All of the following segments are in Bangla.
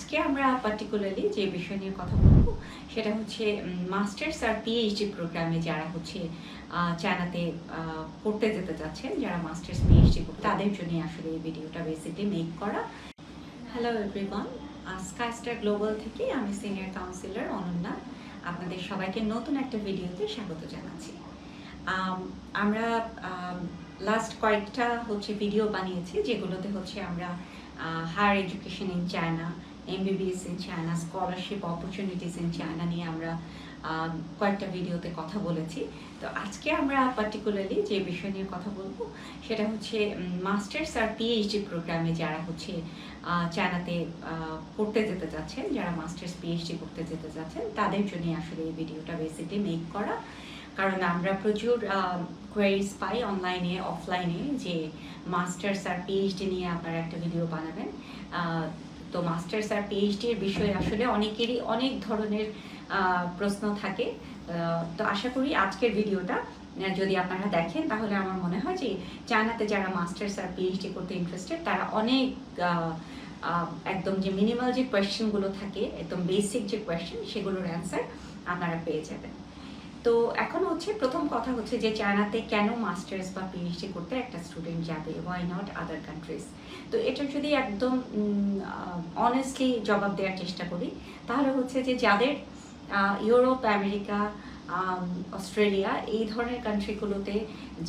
আজকে আমরা পার্টিকুলারলি যে বিষয় নিয়ে কথা বলবো সেটা হচ্ছে মাস্টার্স আর পিএইচডি প্রোগ্রামে যারা হচ্ছে চায়নাতে পড়তে যেতে যাচ্ছেন, যারা মাস্টার্স পিএইচডি করতে, তাদের জন্য আসলে এই ভিডিওটা বেসিকলি মেক করা। হ্যালো এভরিওয়ান, স্কাইস্টার গ্লোবাল থেকে আমি সিনিয়র কাউন্সিলর অনন্যা আপনাদের সবাইকে নতুন একটা ভিডিওতে স্বাগত জানাচ্ছি। আমরা লাস্ট কয়েকটা হচ্ছে ভিডিও বানিয়েছি যেগুলোতে হচ্ছে আমরা higher education in China, MBBS in China, scholarship opportunities in China নিয়ে আমরা কয়েকটা ভিডিওতে কথা বলেছি। তো আজকে আমরা পার্টিকুলারলি যে বিষয় নিয়ে কথা বলবো সেটা হচ্ছে মাস্টার্স আর পিএইচডি প্রোগ্রামে যারা হচ্ছে চায়নাতে পড়তে যেতে যাচ্ছেন, যারা মাস্টার্স পিএইচডি করতে যেতে যাচ্ছেন, তাদের জন্য আসলে এই ভিডিওটা বেসিকলি মেক করা। কারণ আমরা প্রচুর কোয়েরিজ পাই অনলাইনে অফলাইনে যে মাস্টার্স আর পিএইচডি নিয়ে আপনারা একটা ভিডিও বানাবেন। তো মাস্টার্স আর পিএইচডির বিষয়ে আসলে অনেকেরই অনেক ধরনের প্রশ্ন থাকে। তো আশা করি আজকের ভিডিওটা যদি আপনারা দেখেন তাহলে আমার মনে হয় যে চায়নাতে যারা মাস্টার্স আর পিএইচডি করতে ইন্টারেস্টেড তারা অনেক একদম যে মিনিমাল যে কোয়েশ্চেনগুলো থাকে, একদম বেসিক যে কোয়েশ্চেন, সেগুলোর অ্যান্সার আপনারা পেয়ে যাবেন। তো এখন হচ্ছে প্রথম কথা হচ্ছে যে চায়নাতে কেন মাস্টার্স বা পিএইচডি করতে একটা স্টুডেন্ট যাবে, ওয়াই নট আদার কান্ট্রিজ। তো এটা যদি একদম অনেস্টলি জবাব দেওয়ার চেষ্টা করি তাহলে হচ্ছে যে যাদের ইউরোপ, আমেরিকা, অস্ট্রেলিয়া এই ধরনের কান্ট্রিগুলোতে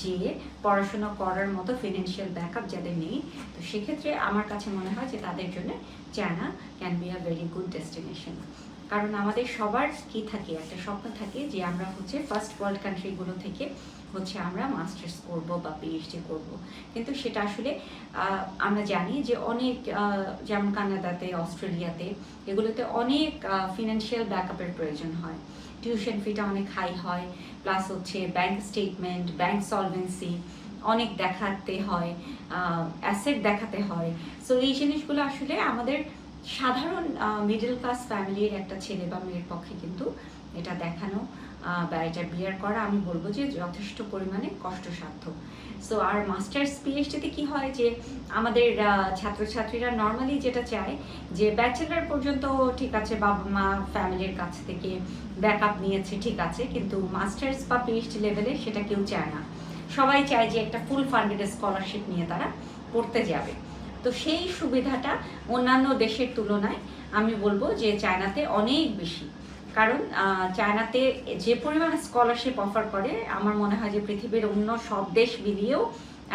যেয়ে পড়াশোনা করার মতো ফিনান্সিয়াল ব্যাকআপ যাদের নেই, তো সেক্ষেত্রে আমার কাছে মনে হয় যে তাদের জন্য China can be a very good destination. কারণ আমাদের সবার কি থাকে, একটা স্বপ্ন থাকে যে আমরা হচ্ছে ফার্স্ট ওয়ার্ল্ড কান্ট্রিগুলো থেকে হচ্ছে আমরা মাস্টার্স করব বা পিএইচডি করব, কিন্তু সেটা আসলে আমরা জানি যে অনেক যেমন কানাডাতে, অস্ট্রেলিয়াতে এগুলোতে অনেক ফিনান্সিয়াল ব্যাকআপের প্রয়োজন হয়। টিউশন ফিটা অনেক হাই হয়, প্লাস হচ্ছে ব্যাংক স্টেটমেন্ট, ব্যাংক সলভেন্সি অনেক দেখাতে হয়, অ্যাসেট দেখাতে হয়। সো এই জিনিসগুলো আসলে আমাদের সাধারণ মিডল ক্লাস ফ্যামিলির একটা ছেলে বা মেয়ের পক্ষে কিন্তু এটা দেখানো বা এটা বিয়ার করা আমি বলবো যে যথেষ্ট পরিমাণে কষ্টসাধ্য। সো আর মাস্টার্স পিএইচডিতে কি হয় যে আমাদের ছাত্রছাত্রীরা নর্মালি যেটা চায় যে ব্যাচেলার পর্যন্ত ঠিক আছে, বাবা মা ফ্যামিলির কাছ থেকে ব্যাকআপ নিয়েছে ঠিক আছে, কিন্তু মাস্টার্স বা পিএইচডি লেভেলে সেটা কেউ চায় না। সবাই চায় যে একটা ফুল ফান্ডেড স্কলারশিপ নিয়ে তারা পড়তে যাবে। তো সেই সুবিধাটা অন্যান্য দেশের তুলনায় আমি বলবো যে চায়নাতে অনেক বেশি। কারণ চায়নাতে যে পরিমাণে স্কলারশিপ অফার করে আমার মনে হয় যে পৃথিবীর অন্য সব দেশ মিলিয়েও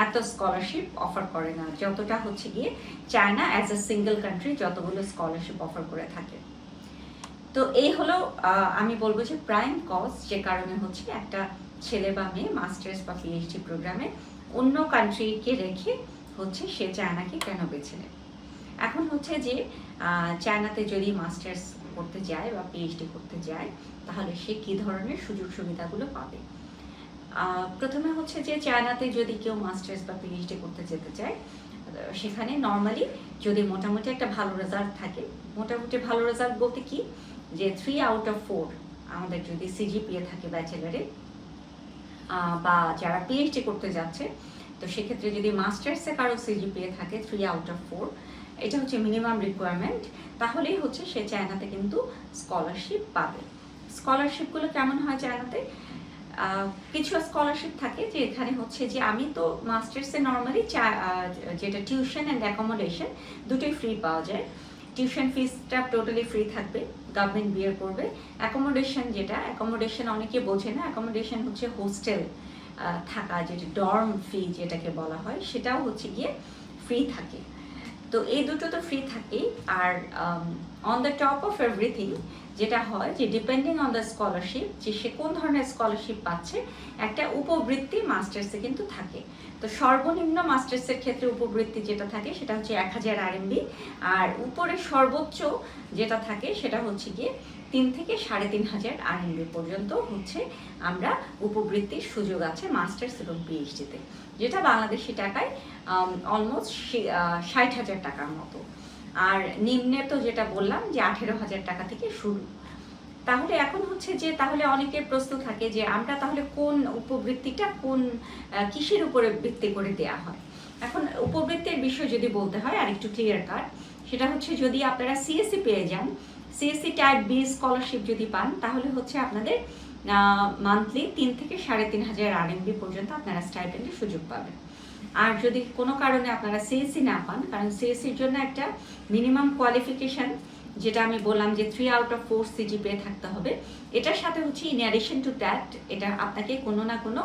এত স্কলারশিপ অফার করে না যতটা হচ্ছে গিয়ে China as a single country যতগুলো স্কলারশিপ অফার করে থাকে। তো এই হলো আমি বলবো যে প্রাইম কজ যে কারণে হচ্ছে একটা ছেলে বা মেয়ে মাস্টার্স বা পিএইচডি প্রোগ্রামে অন্য কান্ট্রিকে রেখে হচ্ছে সে চায়নাকে কেন বেছে নেয়। এখন হচ্ছে যে চায়নাতে যদি মাস্টার্স করতে যায় বা পিএইচডি করতে যায় তাহলে সে কি ধরনের সুযোগ সুবিধাগুলো পাবে। প্রথমে হচ্ছে যে চায়নাতে যদি কেউ মাস্টার্স বা পিএইচডি করতে যেতে চায় সেখানে নর্মালি যদি মোটামুটি একটা ভালো রেজাল্ট থাকে, মোটামুটি ভালো রেজাল্ট বলতে কি যে 3 আউট অফ 4 আমাদের যদি সিজিপিএ থাকে ব্যাচেলারে বা যারা পিএইচডি করতে যাচ্ছে, তো সেক্ষেত্রে যদি মাস্টার্সে কারো সিজিপিএ থাকে 3 আউট অফ 4, এটা হচ্ছে মিনিমাম রিকোয়ারমেন্ট, তাহলেই হচ্ছে সে চায়নাতে কিন্তু স্কলারশিপ পাবে। স্কলারশিপগুলো কেমন হয় চায়নাতে? কিছু স্কলারশিপ থাকে যে এখানে হচ্ছে যে আমি তো মাস্টার্সে নর্মালি যেটা টিউশন অ্যান্ড অ্যাকোমোডেশন দুটোই ফ্রি পাওয়া যায়। টিউশন ফিসটা টোটালি ফ্রি থাকবে, গভর্নমেন্ট বিয়ার করবে। অ্যাকোমোডেশন যেটা, অ্যাকোমোডেশন অনেকে বোঝে না, অ্যাকোমোডেশন হচ্ছে হোস্টেল থাকা, যেটা ডর্ম ফি যেটাকে বলা হয়, সেটাও হচ্ছে গিয়ে ফ্রি থাকে। তো এই দুটো তো ফ্রি থাকেই। আর on the top of everything যেটা হয় যে ডিপেন্ডিং অন দ্য স্কলারশিপ, যে সে কোন ধরনের স্কলারশিপ পাচ্ছে, একটা উপবৃত্তি মাস্টার্সে কিন্তু থাকে। তো সর্বনিম্ন মাস্টার্সের ক্ষেত্রে উপবৃত্তি যেটা থাকে সেটা হচ্ছে 1000 RMB, আর উপরে সর্বোচ্চ যেটা থাকে সেটা হচ্ছে গিয়ে 3 থেকে 3500 RMB পর্যন্ত হচ্ছে আমরা উপবৃত্তির সুযোগ আছে মাস্টার্স এবং পিএইচডিতে, যেটা বাংলাদেশি টাকায় অলমোস্ট 60,000 টাকার মতো। আর নিম্নে তো যেটা বললাম যে 18,000 টাকা থেকে শুরু। তাহলে এখন হচ্ছে যে তাহলে অনেকের প্রশ্ন থাকে যে আমরা তাহলে কোন উপবৃত্তিটা কোন কিসের উপরে ভিত্তি করে দেয়া হয়। এখন উপবৃত্তির বিষয় যদি বলতে হয় আর একটু ক্লিয়ার কাট, সেটা হচ্ছে যদি আপনারা সিএসসি পেয়ে যান, সিএসসি টাইপ বি স্কলারশিপ যদি পান, তাহলে হচ্ছে আপনাদের মান্থলি 3 থেকে 3,500 আরএমবি পর্যন্ত আপনারা স্টাইপেন্ডের সুযোগ পাবেন। আর যদি কোনো কারণে আপনারা সিএসসি না পান, কারণ সিএসসির জন্য একটা মিনিমাম কোয়ালিফিকেশান, যেটা আমি বললাম যে 3 আউট অফ 4 সিজিপিএ থাকতে হবে, এটার সাথে হচ্ছে ইন অ্যাডিশন টু দ্যাট এটা আপনাকে কোনো না কোনো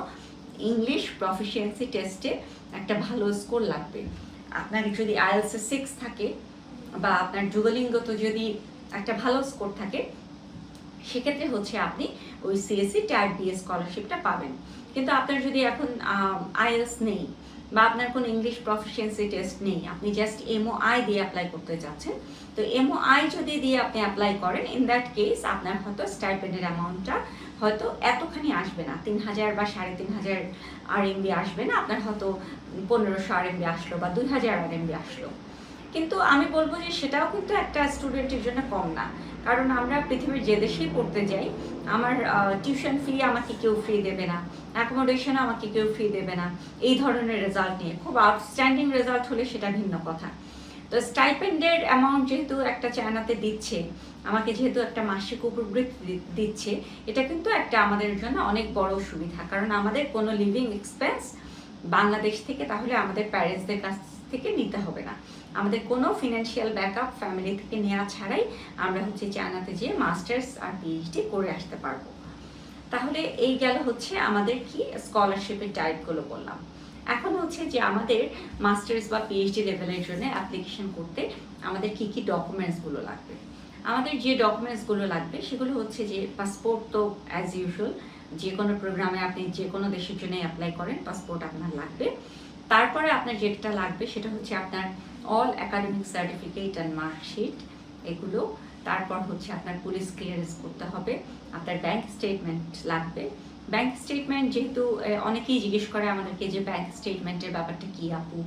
ইংলিশ প্রফিসিয়েন্সি টেস্টে একটা ভালো স্কোর লাগবে। আপনার যদি আইএলসে 6 থাকে বা আপনার যুগলিঙ্গত যদি একটা ভালো স্কোর থাকে, সেক্ষেত্রে হচ্ছে আপনি ওই সিএসসি টাইপ বি স্কলারশিপটা পাবেন। কিন্তু আপনার যদি এখন আইএলস নেই বা আপনার কোনো ইংলিশ প্রফিসিয়েন্সি টেস্ট নেই, আপনি জাস্ট এমওআই দিয়ে অ্যাপ্লাই করতে চাচ্ছেন, তো এমওআই যদি দিয়ে আপনি অ্যাপ্লাই করেন, ইন দ্যাট কেস আপনার হয়তো স্টাইপেন্ডের অ্যামাউন্টটা হয়তো এতখানি আসবে না, 3,000 বা 3,500 আরএমবি আসবে না, আপনার হয়তো 1,500 আরএমবি আসলো বা 2,000 আরএমবি আসলো। কিন্তু আমি বলবো যে সেটাও কিন্তু একটা স্টুডেন্টের জন্য কম না, কারণ আমরা পৃথিবীর যে দেশেই পড়তে যাই, আমার টিউশন ফি আমাকে কেউ ফ্রি দেবে না, অ্যাকোমোডেশনও আমাকে কেউ ফ্রি দেবে না। এই ধরনের রেজাল্ট নিয়ে খুব আউটস্ট্যান্ডিং রেজাল্ট হলে সেটা ভিন্ন কথা। তো স্টাইপেন্ডের অ্যামাউন্ট যেহেতু একটা চায়নাতে দিচ্ছে, আমাকে যেহেতু একটা মাসিক উপবৃত্তি দিচ্ছে, এটা কিন্তু একটা আমাদের জন্য অনেক বড় সুবিধা, কারণ আমাদের কোনো লিভিং এক্সপেন্স বাংলাদেশ থেকে তাহলে আমাদের প্যারেন্টসদের কাছ থেকে নিতে হবে না, আমাদের কোনো ফিনান্সিয়াল ব্যাকআপ ফ্যামিলি থেকে নেওয়া ছাড়াই আমরা হচ্ছে চায়নাতে যেয়ে মাস্টার্স আর পিএইচডি করে আসতে পারবো। তাহলে এই গেল হচ্ছে আমাদের কি স্কলারশিপের টাইপগুলো বললাম। এখন হচ্ছে যে আমাদের মাস্টার্স বা পিএইচডি লেভেলের জন্য অ্যাপ্লিকেশন করতে আমাদের কি কি ডকুমেন্টসগুলো লাগবে। আমাদের যে ডকুমেন্টসগুলো লাগবে সেগুলো হচ্ছে যে পাসপোর্ট, তো অ্যাজ ইউজুয়াল যে কোনো প্রোগ্রামে আপনি যে কোনো দেশের জন্য অ্যাপ্লাই করেন পাসপোর্ট আপনার লাগবে। তারপরে আপনার যেটা লাগবে সেটা হচ্ছে আপনার all academic certificate and marksheet এগুলো। তারপর হচ্ছে আপনার পুলিশ ক্লিয়ারেন্স করতে হবে, আপনার ব্যাংক স্টেটমেন্ট লাগবে। ব্যাংক স্টেটমেন্ট যেহেতু অনেকেই জিজ্ঞেস করে আমাদেরকে যে ব্যাংক স্টেটমেন্টের ব্যাপারটা কি আপু,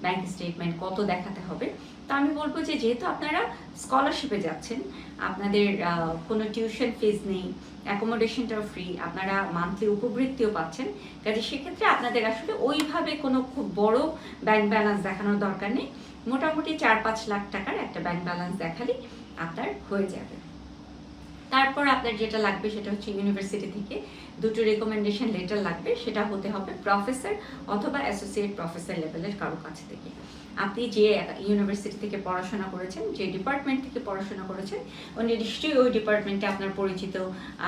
ব্যাংক স্টেটমেন্ট কত দেখাতে হবে। তা আমি বলবো যে যেহেতু আপনারা স্কলারশিপে যাচ্ছেন, আপনাদের কোনো টিউশন ফিস নেই, অ্যাকোমোডেশনটাও ফ্রি, আপনারা মান্থলি উপবৃত্তিও পাচ্ছেন, কাজে সেক্ষেত্রে আপনাদের আসলে ওইভাবে কোনো খুব বড় ব্যাংক ব্যালেন্স দেখানোর দরকার নেই। মোটামুটি 4-5 লাখ টাকার একটা ব্যাংক ব্যালেন্স দেখালেই আপনার হয়ে যাবে। তারপর আপনার যেটা লাগবে সেটা হচ্ছে ইউনিভার্সিটি থেকে 2টো রেকমেন্ডেশন লেটার লাগবে, সেটা হতে হবে প্রফেসর অথবা অ্যাসোসিয়েট প্রফেসর লেভেলের কারো কাছ থেকে। আপনি যে ইউনিভার্সিটি থেকে পড়াশোনা করেছেন, যে ডিপার্টমেন্ট থেকে পড়াশোনা করেছেন, উনি নিশ্চয়ই ওই ডিপার্টমেন্টে আপনার পরিচিত,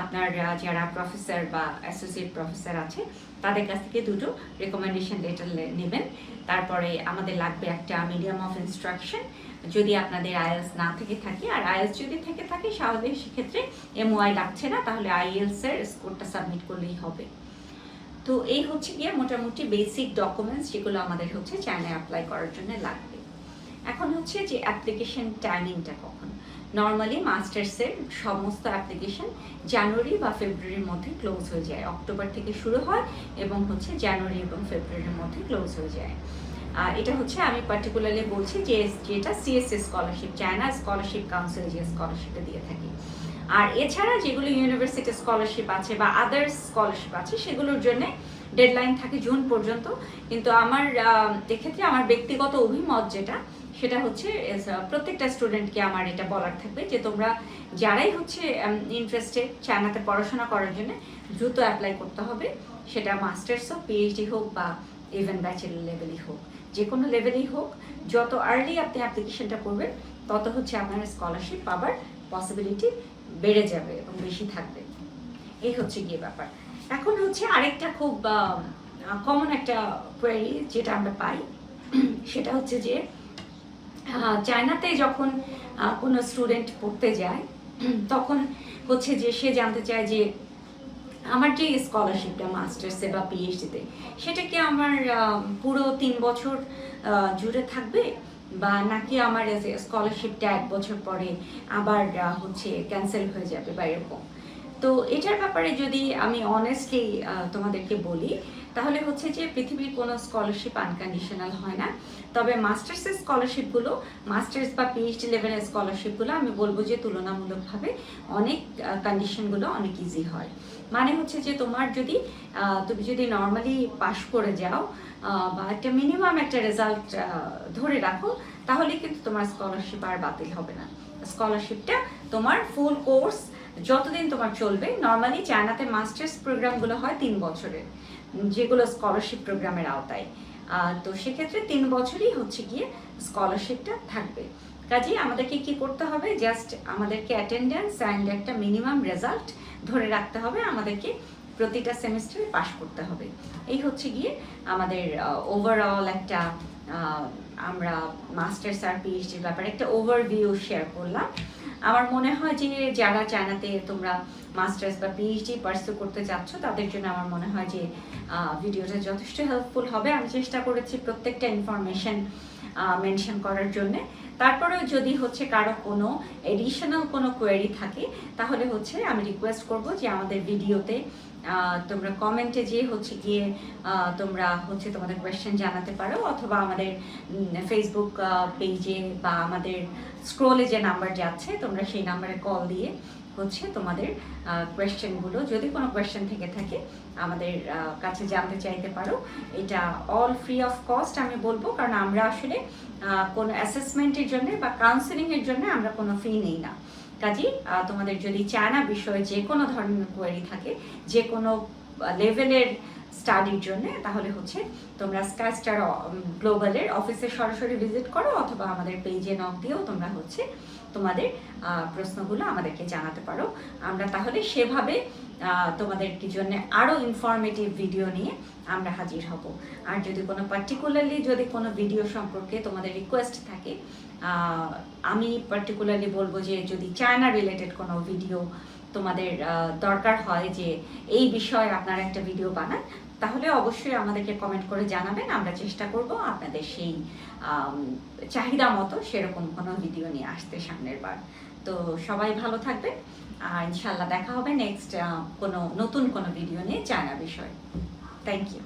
আপনার যারা প্রফেসর বা অ্যাসোসিয়েট প্রফেসর আছে তাদের কাছ থেকে 2টো রেকমেন্ডেশন লেটার নেবেন। তারপরে আমাদের লাগবে একটা মিডিয়াম অফ ইনস্ট্রাকশন, যদি আপনাদের আইএলস না থেকে থাকে, আর আইএলস যদি থেকে থাকে স্বাভাবিক সেক্ষেত্রে এমওআই লাগছে না, তাহলে আইএলস এর স্কোরটা সাবমিট করলেই হবে। তো এই হচ্ছে গিয়ে মোটামুটি বেসিক ডকুমেন্টস যেগুলো আমাদের হচ্ছে চায়নায় অ্যাপ্লাই করার জন্য লাগবে। এখন হচ্ছে যে অ্যাপ্লিকেশন টাইমিংটা কখন। নর্মালি মাস্টার্সের সমস্ত অ্যাপ্লিকেশন জানুয়ারি বা ফেব্রুয়ারির মধ্যে ক্লোজ হয়ে যায়, অক্টোবর থেকে শুরু হয় এবং হচ্ছে জানুয়ারি এবং ফেব্রুয়ারির মধ্যে ক্লোজ হয়ে যায়। এটা হচ্ছে আমি পার্টিকুলারলি বলছি যে যেটা CSC scholarship, China scholarship council যে স্কলারশিপটা দিয়ে থাকে। আর এছাড়া যেগুলো ইউনিভার্সিটি স্কলারশিপ আছে বা আদার্স স্কলারশিপ আছে সেগুলোর জন্য ডেডলাইন থাকে জুন পর্যন্ত। কিন্তু আমার এক্ষেত্রে আমার ব্যক্তিগত অভিমত যেটা, সেটা হচ্ছে প্রত্যেকটা স্টুডেন্টকে আমার এটা বলার থাকবে যে তোমরা যারাই হচ্ছে ইন্টারেস্টেড চায়নাতে পড়াশোনা করার জন্য দ্রুত অ্যাপ্লাই করতে হবে, সেটা মাস্টার্স হোক, পিএইচডি হোক বা ইভেন ব্যাচেলর লেভেলই হোক, যে কোনো লেভেলই হোক, যত আর্লি আপনি অ্যাপ্লিকেশনটা করবেন তত হচ্ছে আপনার স্কলারশিপ পাবার পসিবিলিটি বেড়ে যাবে এবং বেশি থাকবে। এই হচ্ছে গিয়ে ব্যাপার। এখন হচ্ছে আরেকটা খুব কমন একটা কোয়েরি যেটা আমরা পাই, সেটা হচ্ছে যে চায়নাতে যখন কোনো স্টুডেন্ট পড়তে যায় তখন হচ্ছে যে সে জানতে চায় যে আমার যে স্কলারশিপটা মাস্টার্সে বা পিএইচডিতে সেটা কি আমার পুরো 3 বছর জুড়ে থাকবে, বা নাকি আমার স্কলারশিপটা 1 বছর পরে আবার হচ্ছে ক্যান্সেল হয়ে যাবে বা এরকম। তো এটার ব্যাপারে যদি আমি অনেস্টলি তোমাদেরকে বলি, তাহলে হচ্ছে যে পৃথিবীর কোনো স্কলারশিপ আনকন্ডিশনাল হয় না। তবে মাস্টার্সের স্কলারশিপগুলো, মাস্টার্স বা পিএইচডি লেভেলের স্কলারশিপগুলো আমি বলবো যে তুলনামূলকভাবে অনেক কন্ডিশনগুলো অনেক ইজি হয়। মানে হচ্ছে যে তোমার যদি তুমি যদি নর্মালি পাশ করে যাও বা একটা মিনিমাম একটা রেজাল্ট ধরে রাখো, তাহলে কিন্তু তোমার স্কলারশিপ আর বাতিল হবে না। স্কলারশিপটা তোমার ফুল কোর্স যতদিন তোমার চলবে, নর্মালি চায়নাতে মাস্টার্স প্রোগ্রামগুলো হয় 3 বছরের, যেগুলো স্কলারশিপ প্রোগ্রামের আওতায়। তো সেক্ষেত্রে 3 বছরই হচ্ছে গিয়ে স্কলারশিপটা থাকবে। কাজেই আমাদেরকে কি করতে হবে, জাস্ট আমাদেরকে অ্যাটেন্ডেন্স অ্যান্ড একটা মিনিমাম রেজাল্ট ধরে রাখতে হবে, আমাদেরকে প্রতিটা সেমিস্টারে পাশ করতে হবে। এই হচ্ছে গিয়ে আমাদের ওভারঅল একটা আমরা মাস্টার্স আর পিএইচডির ব্যাপারে একটা ওভারভিউ শেয়ার করলাম। আমার মনে হয় যে যারা চায়নাতে তোমরা মাস্টার্স বা পিএইচডি পার্সু করতে চাচ্ছ, তাদের জন্য আমার মনে হয় যে ভিডিওটা যথেষ্ট হেল্পফুল হবে। আমি চেষ্টা করেছি প্রত্যেকটা ইনফরমেশন মেনশন করার জন্য। তারপরেও যদি হচ্ছে কারো কোনো এডিশনাল কোনো কোয়েরি থাকে, তাহলে হচ্ছে আমি রিকোয়েস্ট করব যে আমাদের ভিডিওতে তোমরা কমেন্টে যে হচ্ছে গিয়ে তোমরা হচ্ছে তোমাদের কোয়েশ্চেন জানাতে পারো, অথবা আমাদের ফেসবুক পেজে বা আমাদের স্ক্রোলে যে নাম্বার যাচ্ছে তোমরা সেই নাম্বারে কল দিয়ে হচ্ছে তোমাদের কোয়েশ্চেনগুলো, যদি কোনো কোয়েশ্চেন থেকে থাকে, আমাদের কাছে জানতে চাইতে পারো। এটা অল ফ্রি অফ কস্ট আমি বলবো, কারণ আমরা আসলে কোনো অ্যাসেসমেন্টের জন্য বা কাউন্সেলিংয়ের জন্য আমরা কোনো ফি নেই না। কাজেই তোমাদের যদি চায়না বিষয়ে যে কোনো ধরনের কোয়েরি থাকে, যে কোনো লেভেলের স্টাডির জন্য, তাহলে হচ্ছে তোমরা স্কাইস্টার গ্লোবালের অফিসে সরাসরি ভিজিট করো, অথবা আমাদের পেজে নক দিয়েও তোমরা হচ্ছে তোমাদের প্রশ্নগুলো আমাদেরকে জানাতে পারো। আমরা তাহলে সেভাবে তোমাদের জন্য আরও ইনফরমেটিভ ভিডিও নিয়ে আমরা হাজির হব। আর যদি কোনো পার্টিকুলারলি যদি কোনো ভিডিও সম্পর্কে তোমাদের রিকোয়েস্ট থাকে, আমি পার্টিকুলারলি বলবো যে যদি চায়না রিলেটেড কোনো ভিডিও তোমাদের দরকার হয়, যে এই বিষয়ে আপনারা একটা ভিডিও বানান, তাহলে অবশ্যই আমাদেরকে কমেন্ট করে জানাবেন। আমরা চেষ্টা করব আপনাদের সেই চাহিদা মতো সেরকম কোনো ভিডিও নিয়ে আসতে সামনের বার। তো সবাই ভালো থাকবেন, আর ইনশাল্লাহ দেখা হবে নেক্সট কোনো নতুন কোনো ভিডিও নিয়ে চায়না বিষয়। Thank you.